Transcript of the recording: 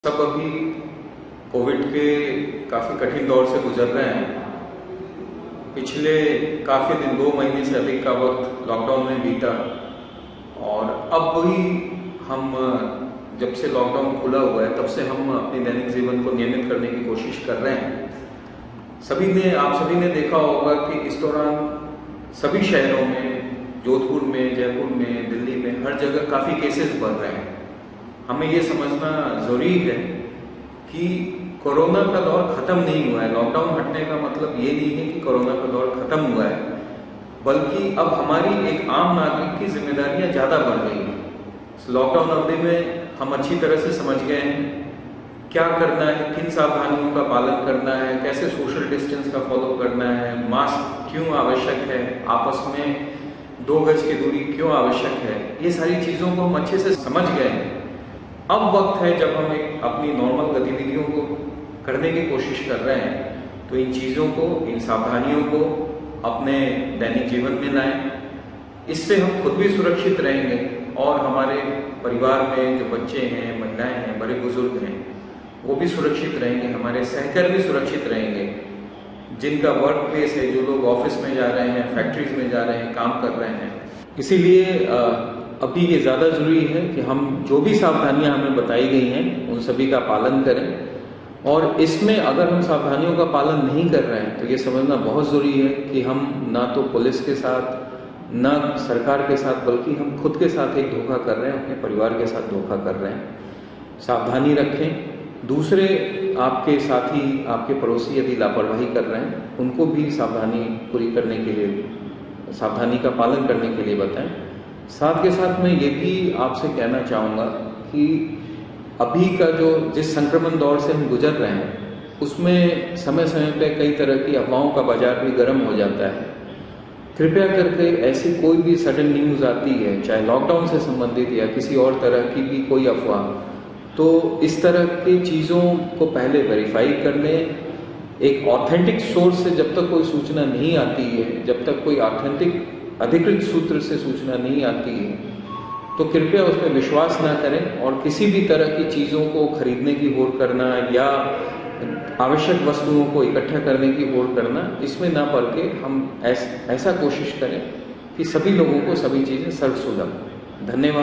सब अभी कोविड के काफ़ी कठिन दौर से गुजर रहे हैं। पिछले काफ़ी दिन 2 महीने से अधिक का वक्त लॉकडाउन में बीता और अब भी हम जब से लॉकडाउन खुला हुआ है तब से हम अपने दैनिक जीवन को नियमित करने की कोशिश कर रहे हैं। आप सभी ने देखा होगा कि इस दौरान सभी शहरों में, जोधपुर में, जयपुर में, दिल्ली में, हर जगह काफ़ी केसेस बढ़ रहे हैं। हमें ये समझना ज़रूरी है कि कोरोना का दौर ख़त्म नहीं हुआ है। लॉकडाउन हटने का मतलब ये नहीं है कि कोरोना का दौर ख़त्म हुआ है, बल्कि अब हमारी एक आम नागरिक की जिम्मेदारियां ज़्यादा बढ़ गई हैं। इस लॉकडाउन अवधि में हम अच्छी तरह से समझ गए हैं क्या करना है, किन सावधानियों का पालन करना है, कैसे सोशल डिस्टेंस का फॉलो करना है, मास्क क्यों आवश्यक है, आपस में 2 गज की दूरी क्यों आवश्यक है। ये सारी चीज़ों को हम अच्छे से समझ गए हैं। अब वक्त है जब हम अपनी नॉर्मल गतिविधियों को करने की कोशिश कर रहे हैं, तो इन चीज़ों को, इन सावधानियों को अपने दैनिक जीवन में लाएं। इससे हम खुद भी सुरक्षित रहेंगे और हमारे परिवार में जो बच्चे हैं, महिलाएं हैं, बड़े बुजुर्ग हैं, वो भी सुरक्षित रहेंगे। हमारे सहकर्मी सुरक्षित रहेंगे, जिनका वर्क प्लेस है, जो लोग ऑफिस में जा रहे हैं, फैक्ट्रीज में जा रहे हैं, काम कर रहे हैं। इसीलिए अभी ये ज़्यादा ज़रूरी है कि हम जो भी सावधानियां हमें बताई गई हैं उन सभी का पालन करें। और इसमें अगर हम सावधानियों का पालन नहीं कर रहे हैं तो ये समझना बहुत ज़रूरी है कि हम ना तो पुलिस के साथ, ना सरकार के साथ, बल्कि हम खुद के साथ एक धोखा कर रहे हैं, अपने परिवार के साथ धोखा कर रहे हैं। सावधानी रखें। दूसरे आपके साथी, आपके पड़ोसी यदि लापरवाही कर रहे हैं, उनको भी सावधानी पूरी करने के लिए, सावधानी का पालन करने के लिए बताएं। साथ के साथ मैं ये भी आपसे कहना चाहूँगा कि अभी का जिस संक्रमण दौर से हम गुजर रहे हैं उसमें समय समय पे कई तरह की अफवाहों का बाजार भी गर्म हो जाता है। कृपया करके ऐसी कोई भी सडन न्यूज़ आती है, चाहे लॉकडाउन से संबंधित या किसी और तरह की भी कोई अफवाह, तो इस तरह की चीज़ों को पहले वेरीफाई कर लें। एक ऑथेंटिक सोर्स से जब तक कोई सूचना नहीं आती है, जब तक कोई ऑथेंटिक अधिकृत सूत्र से सूचना नहीं आती है, तो कृपया उस पर विश्वास ना करें। और किसी भी तरह की चीज़ों को खरीदने की होड़ करना या आवश्यक वस्तुओं को इकट्ठा करने की होड़ करना, इसमें ना पड़ के हम ऐसा कोशिश करें कि सभी लोगों को सभी चीज़ें सर्वसुलभ। धन्यवाद।